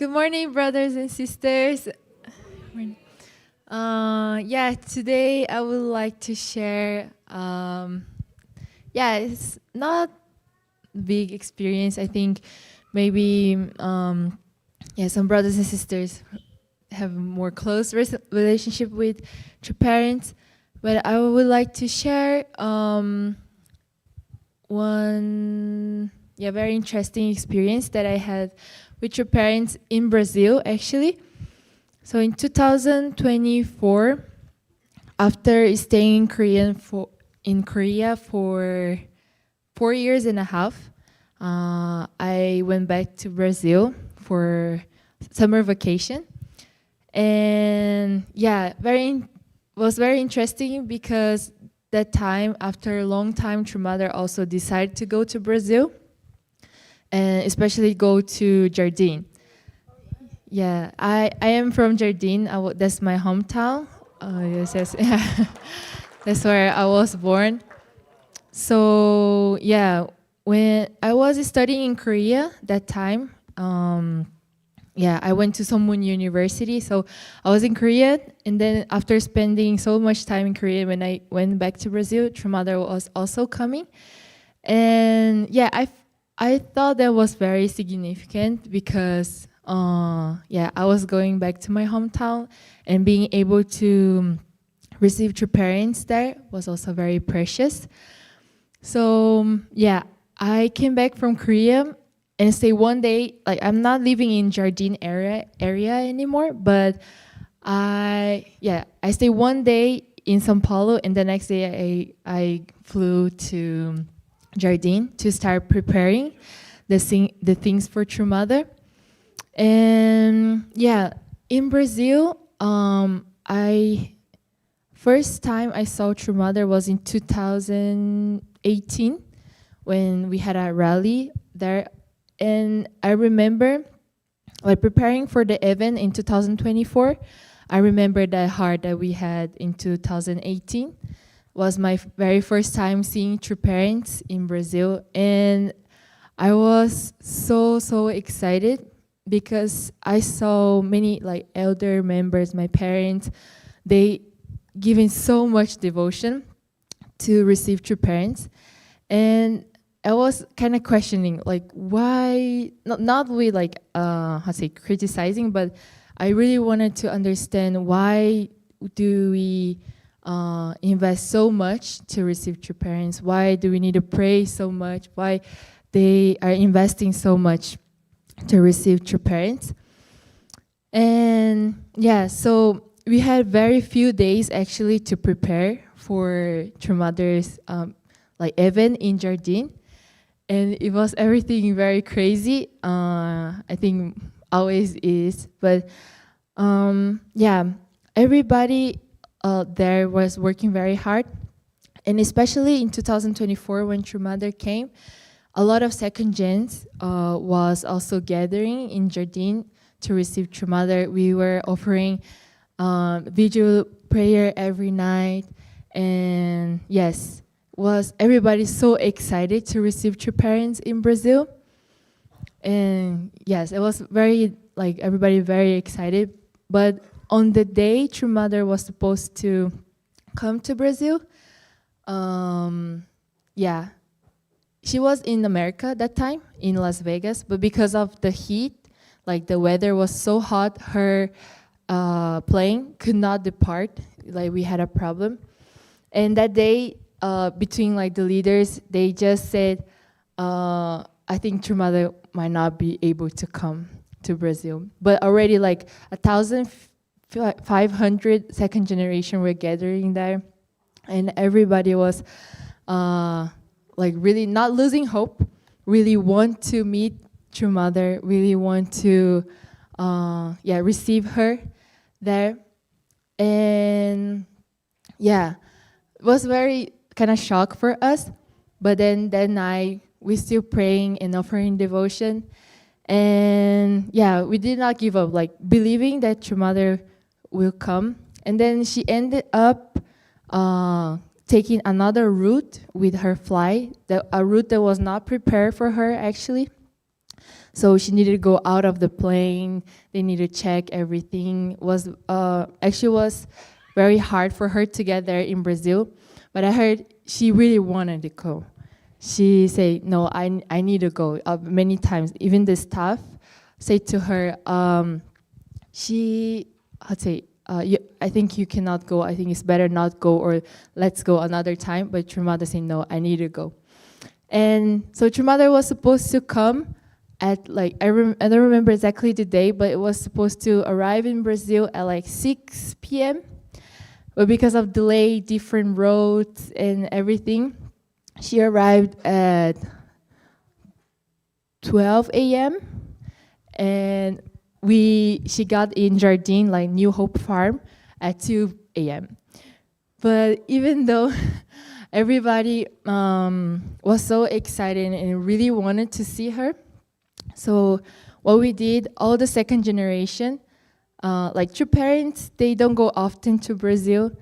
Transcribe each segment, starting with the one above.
Good morning, brothers and sisters. Morning. Today I would like to share. It's not big experience. I think maybe some brothers and sisters have more close relationship with their parents, but I would like to share one very interesting experience that I had with your parents in Brazil, actually. So in 2024, after staying in Korea for 4 years and a half, I went back to Brazil for summer vacation, and was very interesting because that time, after a long time, your mother also decided to go to Brazil, and especially go to Jardim. Yeah, I am from Jardim. That's my hometown. Yes, yeah. That's where I was born. So yeah, when I was studying in Korea that time, I went to Somun University. So I was in Korea, and then after spending so much time in Korea, when I went back to Brazil, your mother was also coming, and I thought that was very significant because I was going back to my hometown, and being able to receive your parents there was also very precious. So I came back from Korea and stay one day. Like, I'm not living in Jardine area anymore, but I stay one day in São Paulo, and the next day I flew to Jardine to start preparing the things for True Mother. And in Brazil, I first time I saw True Mother was in 2018 when we had a rally there, and I remember like preparing for the event in 2024. I remember the heart that we had in 2018 was my very first time seeing True Parents in Brazil, and I was so excited because I saw many like elder members, my parents, they giving so much devotion to receive True Parents, and I was kind of questioning like why not with like criticizing, but I really wanted to understand why do we invest so much to receive True Parents? Why do we need to pray so much? Why they are investing so much to receive True Parents? And so we had very few days actually to prepare for True Mother's like event in Jardine, and it was everything very crazy. I think always is, but everybody there was working very hard, and especially in 2024 when True Mother came, a lot of second gens was also gathering in Jardine to receive True Mother. We were offering video prayer every night, and was everybody so excited to receive True Parents in Brazil. And it was very like everybody very excited. But on the day True Mother was supposed to come to Brazil, she was in America that time, in Las Vegas, but because of the heat, like the weather was so hot, her plane could not depart. Like, we had a problem. And that day, between like the leaders, they just said, I think True Mother might not be able to come to Brazil. But already like 1,500 second generation were gathering there, and everybody was like really not losing hope, really want to meet True Mother, really want to receive her there. And it was very kind of shock for us, but then that night we still praying and offering devotion, and we did not give up, like believing that True Mother will come. And then she ended up taking another route with her flight, a route that was not prepared for her actually. So she needed to go out of the plane. They needed to check everything. Was actually was very hard for her to get there in Brazil, but I heard she really wanted to go. She said, "No, I need to go." Many times, even the staff said to her, "She, I'd say, I think you cannot go. I think it's better not go, or let's go another time." But Trumada said, "No, I need to go." And so Trumada was supposed to come at like I don't remember exactly the day, but it was supposed to arrive in Brazil at like 6 p.m. But because of delay, different roads and everything, she arrived at 12 a.m. and she got in Jardine, like New Hope Farm, at 2 a.m. But even though everybody was so excited and really wanted to see her, so what we did, all the second generation, like true parents, they don't go often to Brazil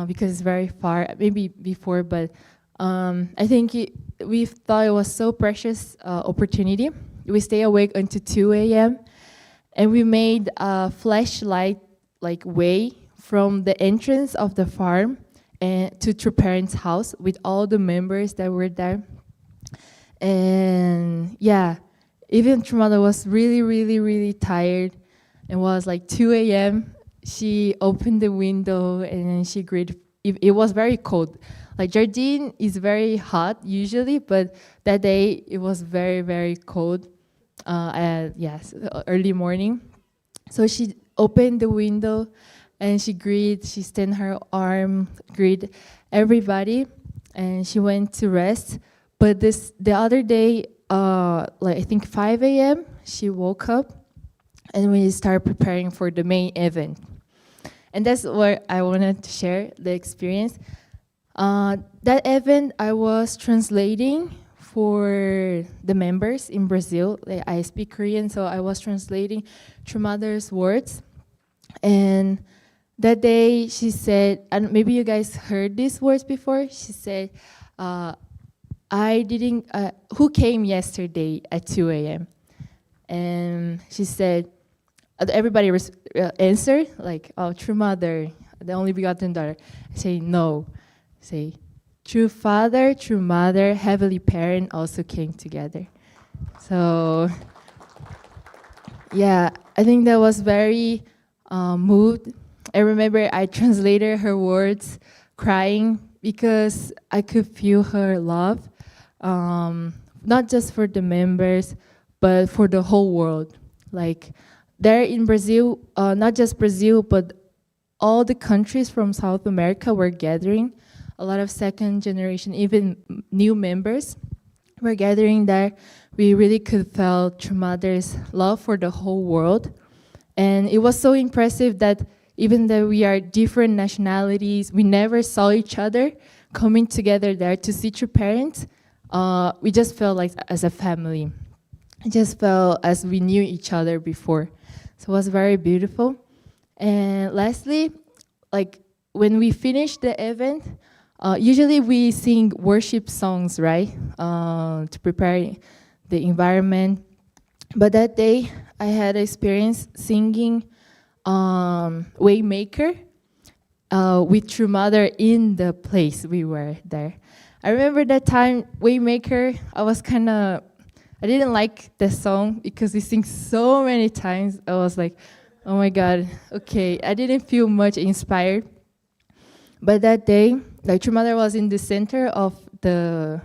because it's very far, maybe before, but I think we thought it was so precious opportunity. We stay awake until 2 a.m. and we made a flashlight like way from the entrance of the farm and to true parents' house with all the members that were there. And yeah, even Trumada was really, really, really tired. It was like 2 a.m. She opened the window and then she greeted. It was very cold. Like Jardine is very hot usually, but that day it was very, very cold. Yes, early morning. So she opened the window and she extended her arm, greeted everybody, and she went to rest. But the other day, like I think 5 a.m., she woke up and we started preparing for the main event. And that's where I wanted to share the experience. That event, I was translating for the members in Brazil. Like, I speak Korean, so I was translating Trumada's words. And that day, she said, and maybe you guys heard these words before. She said, "I didn't. Who came yesterday at 2 a.m.?" And she said, everybody answered like, "Oh, true mother, the only begotten daughter." I say, "No." I say, "True father, true mother, heavenly parent also came together." So yeah, I think that was very moved. I remember I translated her words crying because I could feel her love, not just for the members, but for the whole world. Like there in Brazil, not just Brazil, but all the countries from South America were gathering. A lot of second generation, even new members were gathering there. We really could feel True Mother's love for the whole world. And it was so impressive that even though we are different nationalities, we never saw each other coming together there to see True Parents. We just felt like as a family. It just felt as we knew each other before. So it was very beautiful. And lastly, like when we finished the event, usually we sing worship songs, right? To prepare the environment. But that day, I had experience singing Waymaker with True Mother in the place we were there. I remember that time, Waymaker, I didn't like the song because we sing so many times. I was like, oh my God, okay. I didn't feel much inspired. But that day, like True Mother was in the center of the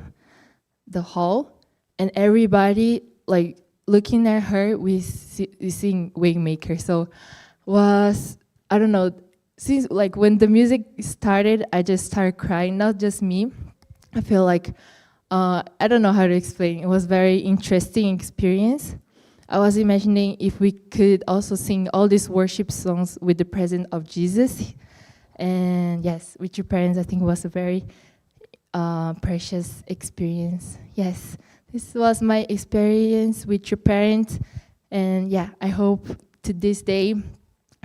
hall, and everybody like looking at her, we sing Waymaker. So I don't know, since like when the music started, I just started crying, not just me. I feel like, I don't know how to explain. It was very interesting experience. I was imagining if we could also sing all these worship songs with the presence of Jesus. And yes, with your parents, I think it was a very precious experience. Yes, this was my experience with your parents. And yeah, I hope to this day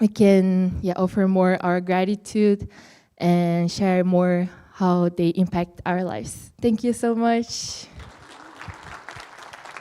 we can offer more our gratitude and share more how they impact our lives. Thank you so much.